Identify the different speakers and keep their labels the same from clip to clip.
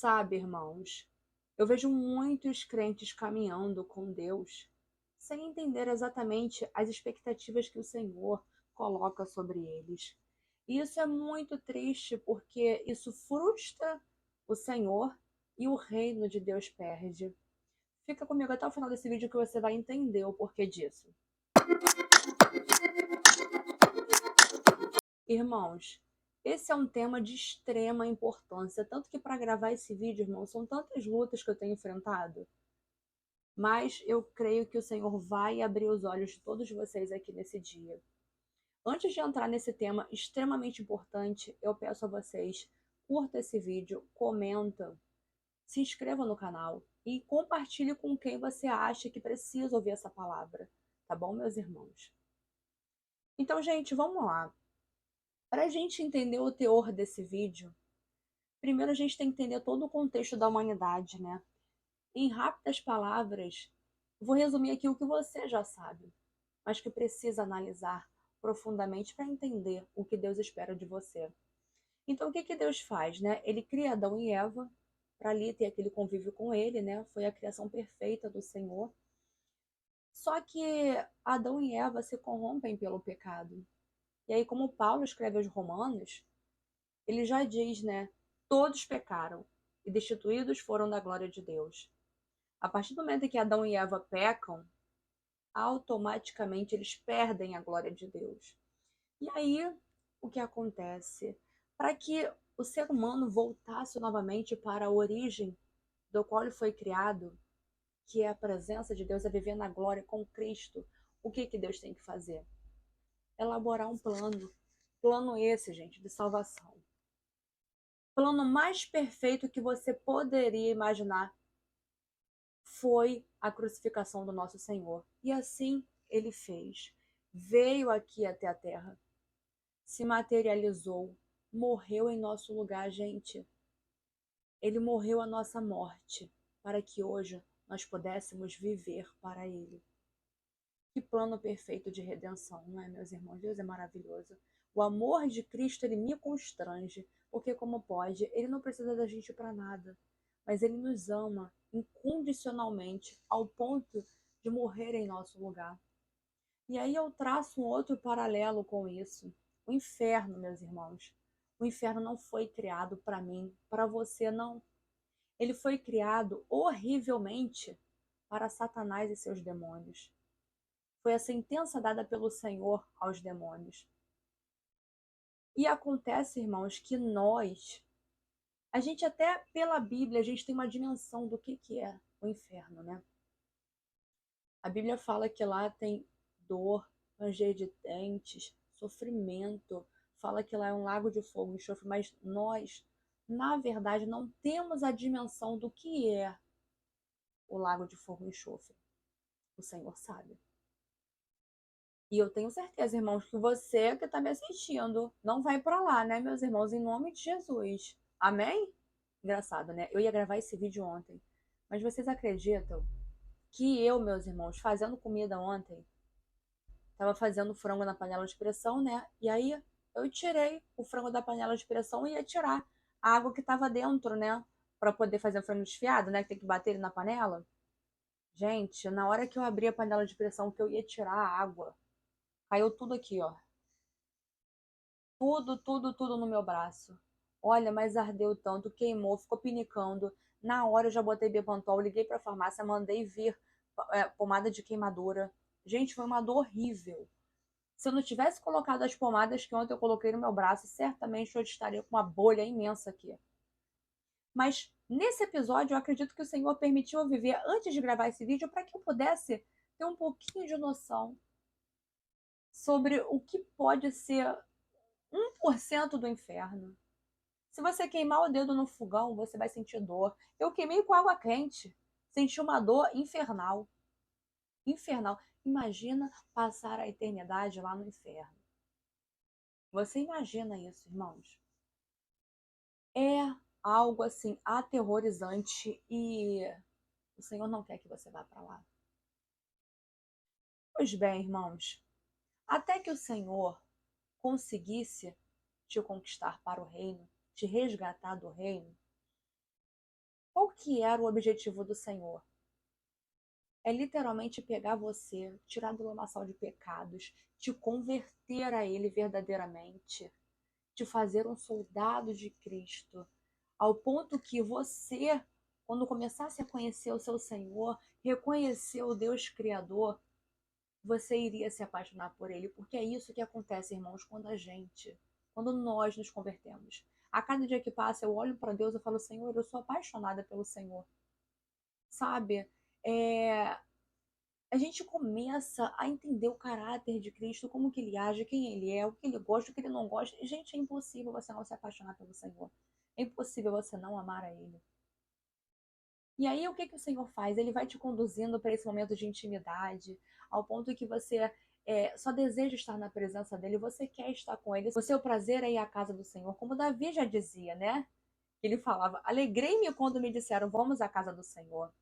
Speaker 1: Sabe, irmãos, eu vejo muitos crentes caminhando com Deus sem entender exatamente as expectativas que o Senhor coloca sobre eles. E isso é muito triste porque isso frustra o Senhor e o reino de Deus perde. Fica comigo até o final desse vídeo que você vai entender o porquê disso. Irmãos, esse é um tema de extrema importância, tanto que para gravar esse vídeo, irmãos, são tantas lutas que eu tenho enfrentado. Mas eu creio que o Senhor vai abrir os olhos de todos vocês aqui nesse dia. Antes de entrar nesse tema extremamente importante, eu peço a vocês, curta esse vídeo, comenta, se inscreva no canal e compartilhe com quem você acha que precisa ouvir essa palavra, tá bom, meus irmãos? Então, gente, vamos lá. Para a gente entender o teor desse vídeo, primeiro a gente tem que entender todo o contexto da humanidade, né? Em rápidas palavras, vou resumir aqui o que você já sabe, mas que precisa analisar profundamente para entender o que Deus espera de você. Então, o que que Deus faz, né? Ele cria Adão e Eva para ali ter aquele convívio com ele, né? Foi a criação perfeita do Senhor. Só que Adão e Eva se corrompem pelo pecado. E aí, como Paulo escreve aos Romanos, ele já diz, né? Todos pecaram e destituídos foram da glória de Deus. A partir do momento em que Adão e Eva pecam, automaticamente eles perdem a glória de Deus. E aí, o que acontece? Para que o ser humano voltasse novamente para a origem do qual ele foi criado, que é a presença de Deus, a viver na glória com Cristo, o que que Deus tem que fazer? Elaborar um plano. Plano esse, gente, de salvação. Plano mais perfeito que você poderia imaginar foi a crucificação do nosso Senhor. E assim ele fez. Veio aqui até a terra, se materializou, morreu em nosso lugar, gente. Ele morreu a nossa morte, para que hoje nós pudéssemos viver para Ele. Que plano perfeito de redenção, não é, meus irmãos? Deus é maravilhoso. O amor de Cristo, ele me constrange, porque como pode, ele não precisa da gente para nada, mas ele nos ama incondicionalmente, ao ponto de morrer em nosso lugar. E aí eu traço um outro paralelo com isso. O inferno, meus irmãos. O inferno não foi criado para mim, para você não. Ele foi criado horrivelmente para Satanás e seus demônios. Foi a sentença dada pelo Senhor aos demônios. E acontece, irmãos, que a gente até pela Bíblia, a gente tem uma dimensão do que é o inferno, né? A Bíblia fala que lá tem dor, ranger de dentes, sofrimento, fala que lá é um lago de fogo e enxofre, mas nós, na verdade, não temos a dimensão do que é o lago de fogo e enxofre. O Senhor sabe. E eu tenho certeza, irmãos, que você que está me assistindo não vai para lá, né, meus irmãos? Em nome de Jesus. Amém? Engraçado, né? Eu ia gravar esse vídeo ontem. Mas vocês acreditam que eu, meus irmãos, fazendo comida ontem, tava fazendo frango na panela de pressão, né? E aí eu tirei o frango da panela de pressão e ia tirar a água que tava dentro, né? Para poder fazer o frango desfiado, né? Que tem que bater ele na panela. Gente, na hora que eu abri a panela de pressão que eu ia tirar a água, caiu tudo aqui, ó. Tudo, tudo, tudo no meu braço. Olha, mas ardeu tanto, queimou, ficou pinicando. Na hora eu já botei Bepantol, liguei pra farmácia, mandei vir pomada de queimadura. Gente, foi uma dor horrível. Se eu não tivesse colocado as pomadas que ontem eu coloquei no meu braço, certamente eu estaria com uma bolha imensa aqui. Mas nesse episódio, eu acredito que o Senhor permitiu eu viver antes de gravar esse vídeo para que eu pudesse ter um pouquinho de noção sobre o que pode ser 1% do inferno. Se você queimar o dedo no fogão, você vai sentir dor. Eu queimei com água quente. Senti uma dor infernal. Infernal. Imagina passar a eternidade lá no inferno. Você imagina isso, irmãos? É algo assim aterrorizante e o Senhor não quer que você vá para lá. Pois bem, irmãos, até que o Senhor conseguisse te conquistar para o reino, te resgatar do reino, qual que era o objetivo do Senhor? É literalmente pegar você, tirar do lamaçal de pecados, te converter a Ele verdadeiramente, te fazer um soldado de Cristo, ao ponto que você, quando começasse a conhecer o seu Senhor, reconhecer o Deus Criador, você iria se apaixonar por Ele, porque é isso que acontece, irmãos, quando nós nos convertemos. A cada dia que passa, eu olho para Deus e falo, Senhor, eu sou apaixonada pelo Senhor. Sabe? É, a gente começa a entender o caráter de Cristo, como que ele age, quem ele é, o que ele gosta, o que ele não gosta. E, gente, é impossível você não se apaixonar pelo Senhor. É impossível você não amar a Ele. E aí, o que que o Senhor faz? Ele vai te conduzindo para esse momento de intimidade, ao ponto que você só deseja estar na presença dele, você quer estar com ele. O seu prazer é ir à casa do Senhor, como Davi já dizia, né? Ele falava: alegrei-me quando me disseram, vamos à casa do Senhor.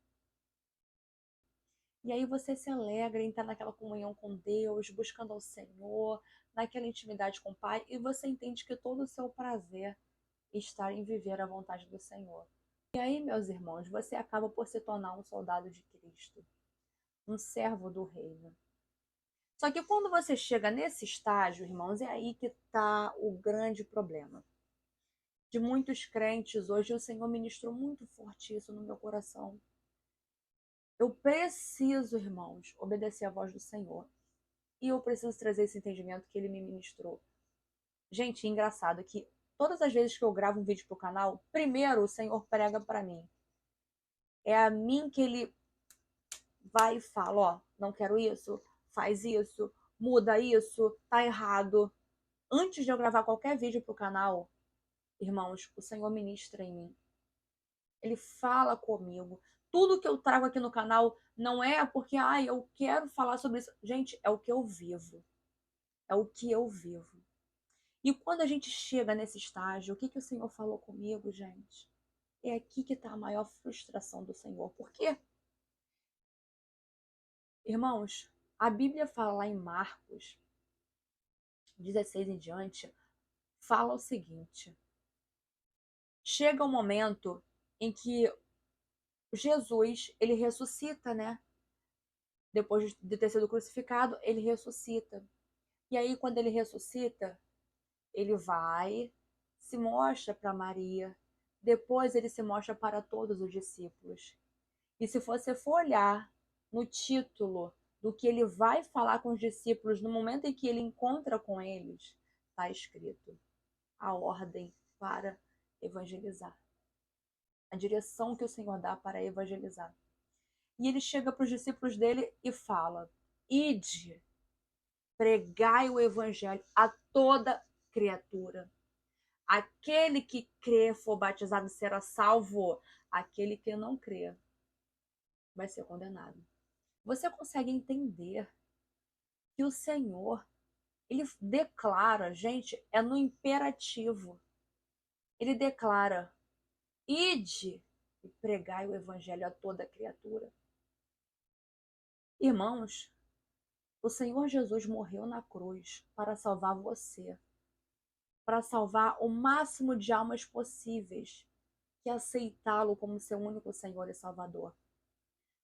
Speaker 1: E aí você se alegra em estar naquela comunhão com Deus, buscando ao Senhor, naquela intimidade com o Pai, e você entende que todo o seu prazer está em viver a vontade do Senhor. E aí, meus irmãos, você acaba por se tornar um soldado de Cristo, um servo do reino. Só que quando você chega nesse estágio, irmãos, é aí que está o grande problema. De muitos crentes hoje, o Senhor ministrou muito forte isso no meu coração. Eu preciso, irmãos, obedecer à voz do Senhor. E eu preciso trazer esse entendimento que ele me ministrou. Gente, engraçado que todas as vezes que eu gravo um vídeo pro canal, primeiro o Senhor prega para mim. É a mim que ele vai e fala, ó, não quero isso, faz isso, muda isso, tá errado. Antes de eu gravar qualquer vídeo pro canal, irmãos, o Senhor ministra em mim. Ele fala comigo. Tudo que eu trago aqui no canal não é porque, eu quero falar sobre isso. Gente, é o que eu vivo. É o que eu vivo. E quando a gente chega nesse estágio, o que o Senhor falou comigo, gente? É aqui que está a maior frustração do Senhor. Por quê? Irmãos, a Bíblia fala lá em Marcos 16 em diante, fala o seguinte: chega um momento em que Jesus, ele ressuscita, né? Depois de ter sido crucificado, ele ressuscita. E aí, quando ele ressuscita, ele vai, se mostra para Maria, depois ele se mostra para todos os discípulos. E se você for olhar no título do que ele vai falar com os discípulos no momento em que ele encontra com eles, está escrito a ordem para evangelizar. A direção que o Senhor dá para evangelizar. E ele chega para os discípulos dele e fala: ide, pregai o evangelho a toda criatura. Aquele que crê for batizado será salvo, aquele que não crê vai ser condenado. Você consegue entender que o Senhor, ele declara, gente, é no imperativo. Ele declara: ide e pregai o evangelho a toda criatura. Irmãos, o Senhor Jesus morreu na cruz para salvar você, para salvar o máximo de almas possíveis que aceitá-lo como seu único Senhor e Salvador.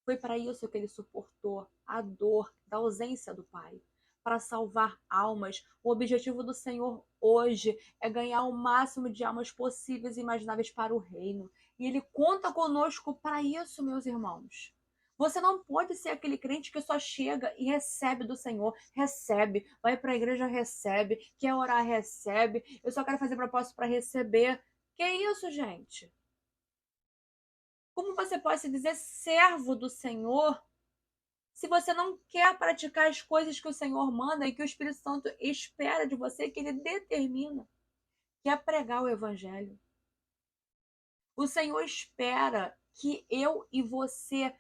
Speaker 1: Foi para isso que ele suportou a dor da ausência do Pai, para salvar almas. O objetivo do Senhor hoje é ganhar o máximo de almas possíveis e imagináveis para o reino. E ele conta conosco para isso, meus irmãos. Você não pode ser aquele crente que só chega e recebe do Senhor, recebe, vai para a igreja, recebe, quer orar, recebe, eu só quero fazer propósito para receber. Que isso, gente? Como você pode se dizer servo do Senhor se você não quer praticar as coisas que o Senhor manda e que o Espírito Santo espera de você, que ele determina, que é pregar o Evangelho? O Senhor espera que eu e você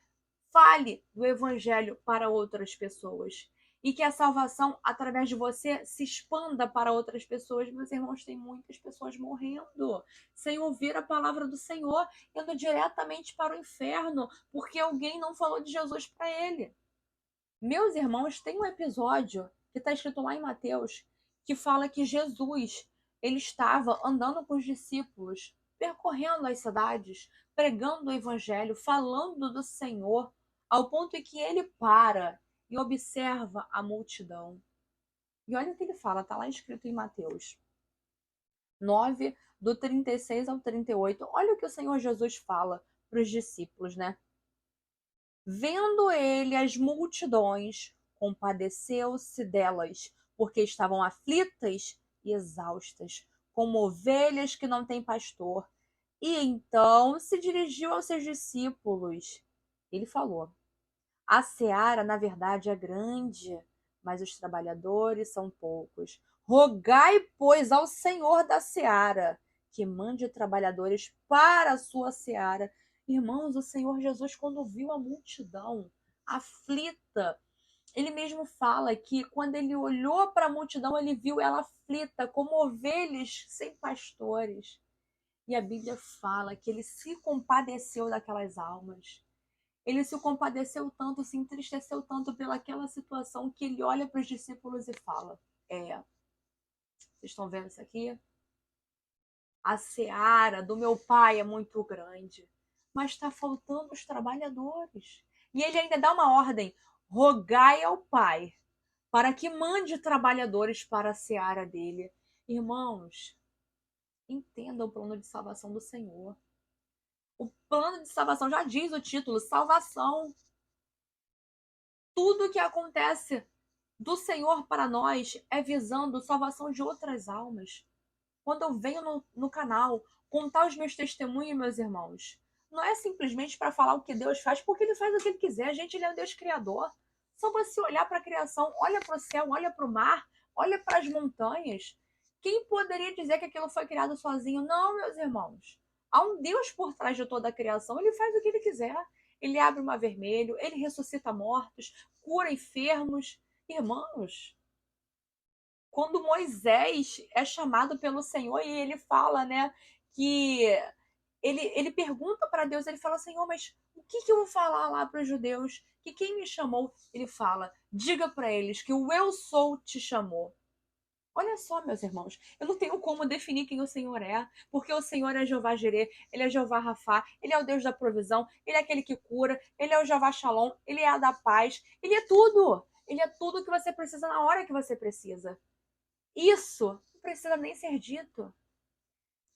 Speaker 1: fale do Evangelho para outras pessoas e que a salvação, através de você, se expanda para outras pessoas. Meus irmãos, tem muitas pessoas morrendo sem ouvir a palavra do Senhor, indo diretamente para o inferno, porque alguém não falou de Jesus para ele. Meus irmãos, tem um episódio que está escrito lá em Mateus, que fala que Jesus, ele estava andando com os discípulos percorrendo as cidades, pregando o evangelho, falando do Senhor, ao ponto em que ele para e observa a multidão. E olha o que ele fala, está lá escrito em Mateus 9, do 36 ao 38. Olha o que o Senhor Jesus fala para os discípulos, né? Vendo ele as multidões, compadeceu-se delas, porque estavam aflitas e exaustas, como ovelhas que não têm pastor. E então se dirigiu aos seus discípulos. Ele falou: a seara, na verdade, é grande, mas os trabalhadores são poucos. Rogai, pois, ao Senhor da seara que mande trabalhadores para a sua seara. Irmãos, o Senhor Jesus, quando viu a multidão aflita, ele mesmo fala que quando ele olhou para a multidão, ele viu ela aflita, como ovelhas sem pastores. E a Bíblia fala que ele se compadeceu daquelas almas. Ele se compadeceu tanto, se entristeceu tanto pelaquela situação, que ele olha para os discípulos e fala: vocês estão vendo isso aqui? A seara do meu pai é muito grande, mas está faltando os trabalhadores. E ele ainda dá uma ordem: rogai ao pai para que mande trabalhadores para a seara dele. Irmãos, entenda o plano de salvação do Senhor. O plano de salvação já diz o título: salvação. Tudo que acontece do Senhor para nós é visando salvação de outras almas. Quando eu venho no canal contar os meus testemunhos, meus irmãos, não é simplesmente para falar o que Deus faz, porque Ele faz o que Ele quiser. A gente, Ele é um Deus criador. Só você olhar para a criação, olha para o céu, olha para o mar, olha para as montanhas. Quem poderia dizer que aquilo foi criado sozinho? Não, meus irmãos. Há um Deus por trás de toda a criação. Ele faz o que Ele quiser. Ele abre o mar vermelho, Ele ressuscita mortos, cura enfermos. Irmãos, quando Moisés é chamado pelo Senhor e ele fala, né, que ele pergunta para Deus, ele fala: Senhor, mas o que eu vou falar lá para os judeus? Que quem me chamou? Ele fala: diga para eles que o eu sou te chamou. Olha só, meus irmãos, eu não tenho como definir quem o Senhor é, porque o Senhor é Jeová Jireh, ele é Jeová Rafá, ele é o Deus da provisão, ele é aquele que cura, ele é o Jeová Shalom, ele é a da paz, ele é tudo. Ele é tudo que você precisa na hora que você precisa. Isso não precisa nem ser dito.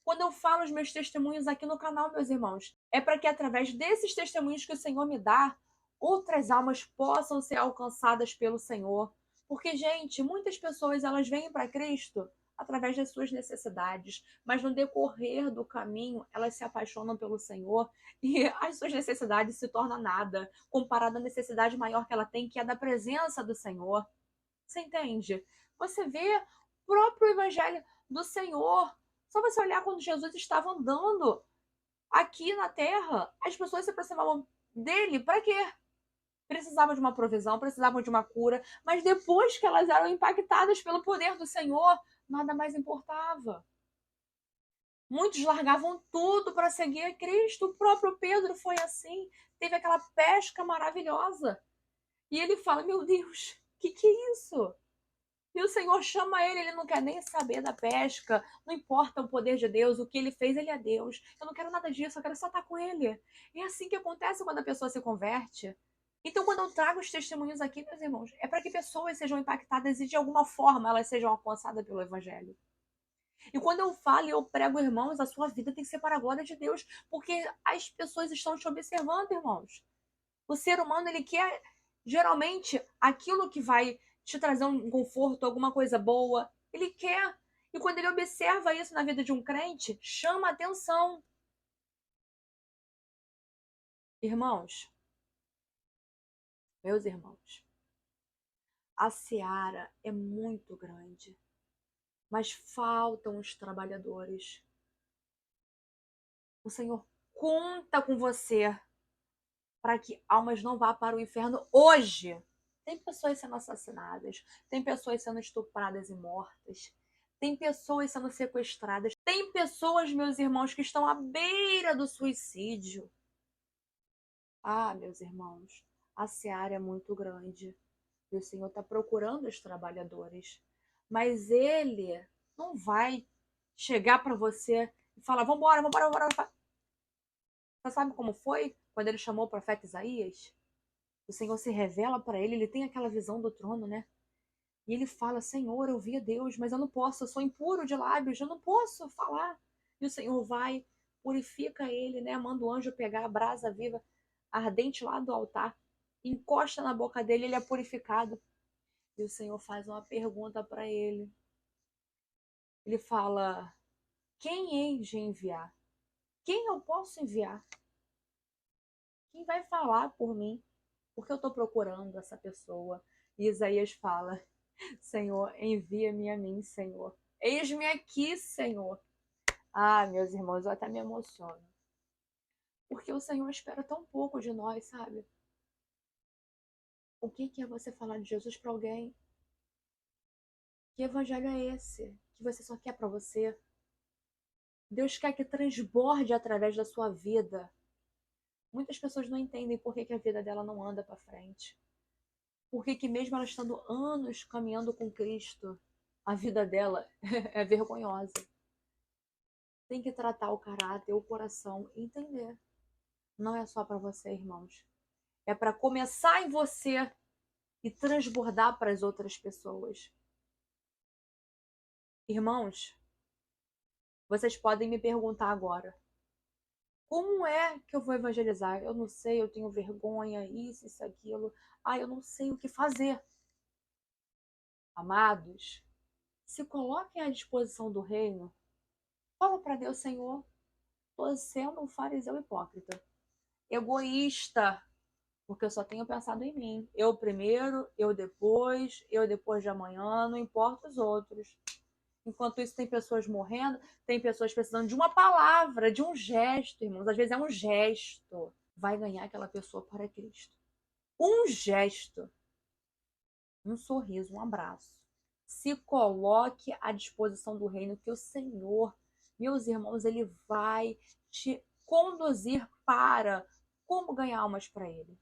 Speaker 1: Quando eu falo os meus testemunhos aqui no canal, meus irmãos, é para que através desses testemunhos que o Senhor me dá, outras almas possam ser alcançadas pelo Senhor. Porque, gente, muitas pessoas elas vêm para Cristo através das suas necessidades, mas no decorrer do caminho elas se apaixonam pelo Senhor e as suas necessidades se tornam nada comparado à necessidade maior que ela tem, que é da presença do Senhor. Você entende? Você vê o próprio evangelho do Senhor. Só você olhar quando Jesus estava andando aqui na terra, as pessoas se aproximavam dele para quê? Precisavam de uma provisão, precisavam de uma cura, mas depois que elas eram impactadas pelo poder do Senhor, nada mais importava. Muitos largavam tudo para seguir a Cristo. O próprio Pedro foi assim, teve aquela pesca maravilhosa. E ele fala: meu Deus, que é isso? E o Senhor chama ele, ele não quer nem saber da pesca, não importa o poder de Deus, o que ele fez, ele é Deus. Eu não quero nada disso, eu quero só estar com ele. É assim que acontece quando a pessoa se converte. Então, quando eu trago os testemunhos aqui, meus irmãos, é para que pessoas sejam impactadas e de alguma forma elas sejam alcançadas pelo Evangelho. E quando eu falo e eu prego, irmãos, a sua vida tem que ser para a glória de Deus, porque as pessoas estão te observando, irmãos. O ser humano, ele quer geralmente aquilo que vai te trazer um conforto, alguma coisa boa. Ele quer. E quando ele observa isso na vida de um crente, chama atenção. Irmãos, meus irmãos, a seara é muito grande, mas faltam os trabalhadores. O Senhor conta com você para que almas não vá para o inferno hoje. Tem pessoas sendo assassinadas, tem pessoas sendo estupradas e mortas, tem pessoas sendo sequestradas, tem pessoas, meus irmãos, que estão à beira do suicídio. Ah, meus irmãos, a seara é muito grande e o Senhor está procurando os trabalhadores, mas Ele não vai chegar para você e fala, vambora, vambora, vambora. Você sabe como foi quando ele chamou o profeta Isaías? O Senhor se revela para ele tem aquela visão do trono, né? E ele fala, Senhor, eu vi a Deus, mas eu não posso, eu sou impuro de lábios, eu não posso falar. E o Senhor vai, purifica ele, né? Manda o anjo pegar a brasa viva, ardente lá do altar, encosta na boca dele, ele é purificado. E o Senhor faz uma pergunta para ele. Ele fala, quem hei de enviar? Quem eu posso enviar? Quem vai falar por mim? Porque eu estou procurando essa pessoa. E Isaías fala, Senhor, envia-me a mim, Senhor. Eis-me aqui, Senhor. Ah, meus irmãos, eu até me emociono. Porque o Senhor espera tão pouco de nós, sabe? O que é você falar de Jesus para alguém? Que evangelho é esse? Que você só quer para você? Deus quer que transborde através da sua vida. Muitas pessoas não entendem por que a vida dela não anda para frente. Por que mesmo ela estando anos caminhando com Cristo, a vida dela é vergonhosa. Tem que tratar o caráter, o coração e entender. Não é só para você, irmãos. É para começar em você e transbordar para as outras pessoas. Irmãos, vocês podem me perguntar agora: como é que eu vou evangelizar? Eu não sei, eu tenho vergonha, isso, aquilo. Ah, eu não sei o que fazer. Amados, se coloquem à disposição do reino. Fala para Deus, Senhor, estou sendo um fariseu hipócrita, egoísta, porque eu só tenho pensado em mim. Eu primeiro, eu depois de amanhã, não importa os outros. Enquanto isso, tem pessoas morrendo, tem pessoas precisando de uma palavra, de um gesto, irmãos. Às vezes é um gesto. Vai ganhar aquela pessoa para Cristo. Um gesto, um sorriso, um abraço. Se coloque à disposição do reino, que o Senhor, meus irmãos, ele vai te conduzir para como ganhar almas para ele.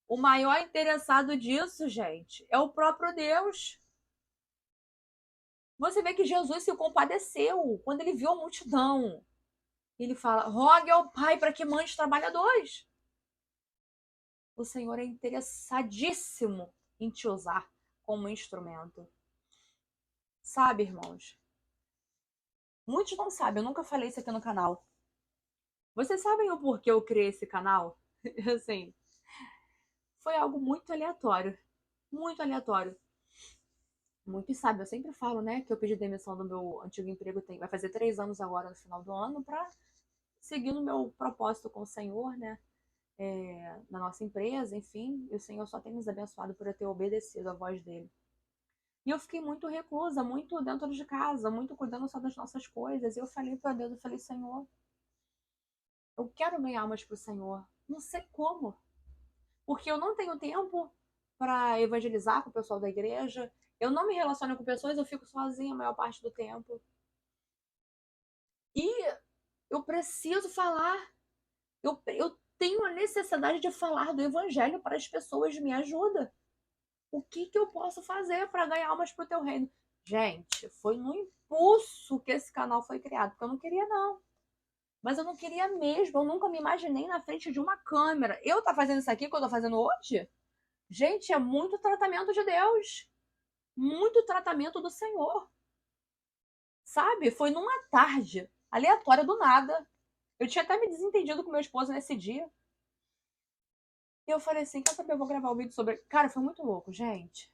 Speaker 1: O maior interessado disso, gente, é o próprio Deus. Você vê que Jesus se compadeceu quando ele viu a multidão. Ele fala: rogue ao Pai para que mande trabalhadores. O Senhor é interessadíssimo em te usar como instrumento. Sabe, irmãos? Muitos não sabem, eu nunca falei isso aqui no canal. Vocês sabem o porquê eu criei esse canal? Assim, foi algo muito aleatório. Muito aleatório. Muitos sabem, eu sempre falo, né, que eu pedi demissão do meu antigo emprego, vai fazer 3 anos agora no final do ano, para seguir no meu propósito com o Senhor, né, na nossa empresa, enfim, e o Senhor só tem nos abençoado por eu ter obedecido a voz dele. E eu fiquei muito reclusa, muito dentro de casa, muito cuidando só das nossas coisas, e eu falei para Deus, eu falei, Senhor, eu quero ganhar almas para o Senhor, não sei como, porque eu não tenho tempo para evangelizar com o pessoal da igreja, eu não me relaciono com pessoas, eu fico sozinha a maior parte do tempo. E eu preciso falar. Eu tenho a necessidade de falar do evangelho para as pessoas. Me ajuda. O que eu posso fazer para ganhar almas para o teu reino? Gente, foi no impulso que esse canal foi criado, porque eu não queria, não. Mas eu não queria mesmo. Eu nunca me imaginei na frente de uma câmera. Eu tá fazendo isso aqui que eu tô fazendo hoje? Gente, é muito tratamento de Deus. Muito tratamento do Senhor. Sabe? Foi numa tarde aleatória do nada. Eu tinha até me desentendido com meu esposo nesse dia. E eu falei assim, quer saber, eu vou gravar um vídeo sobre... Cara, foi muito louco, gente.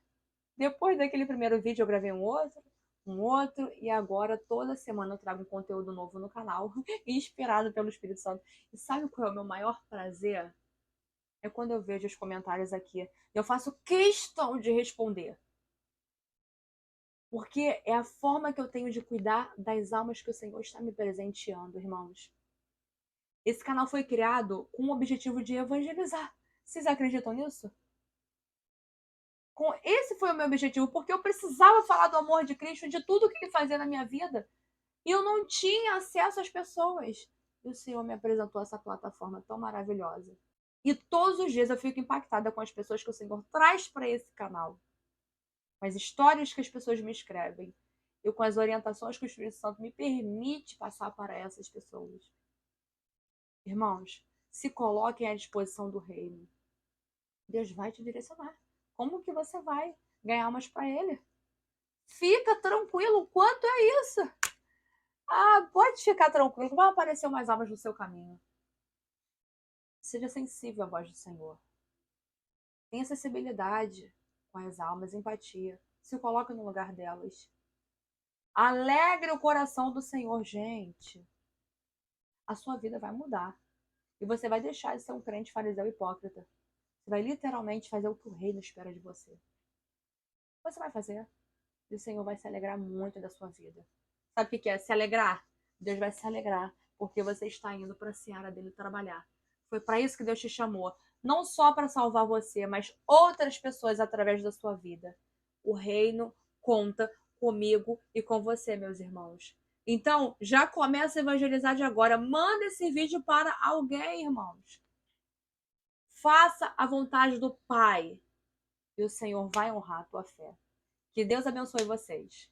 Speaker 1: Depois daquele primeiro vídeo, eu gravei um outro, e agora toda semana eu trago um conteúdo novo no canal, inspirado pelo Espírito Santo. E sabe qual é o meu maior prazer? É quando eu vejo os comentários aqui. Eu faço questão de responder. Porque é a forma que eu tenho de cuidar das almas que o Senhor está me presenteando, irmãos. Esse canal foi criado com o objetivo de evangelizar. Vocês acreditam nisso? Esse foi o meu objetivo, porque eu precisava falar do amor de Cristo, de tudo que ele fazia na minha vida. E eu não tinha acesso às pessoas. E o Senhor me apresentou essa plataforma tão maravilhosa. E todos os dias eu fico impactada com as pessoas que o Senhor traz para esse canal. Com as histórias que as pessoas me escrevem. e com as orientações que o Espírito Santo me permite passar para essas pessoas. Irmãos, se coloquem à disposição do reino. Deus vai te direcionar. Como que você vai ganhar almas para Ele? Fica tranquilo, quanto é isso? Ah, pode ficar tranquilo, vai aparecer mais almas no seu caminho. Seja sensível à voz do Senhor. Tenha acessibilidade com as almas, empatia. Se coloque no lugar delas. Alegre o coração do Senhor, gente. A sua vida vai mudar. E você vai deixar de ser um crente fariseu hipócrita. Você vai literalmente fazer o que o reino espera de você. Você vai fazer. E o Senhor vai se alegrar muito da sua vida. Sabe o que é se alegrar? Deus vai se alegrar porque você está indo para a seara dele trabalhar. Foi para isso que Deus te chamou. Não só para salvar você, mas outras pessoas através da sua vida. O reino conta comigo e com você, meus irmãos. Então, já começa a evangelizar de agora. Manda esse vídeo para alguém, irmãos. Faça a vontade do Pai e o Senhor vai honrar a tua fé. Que Deus abençoe vocês.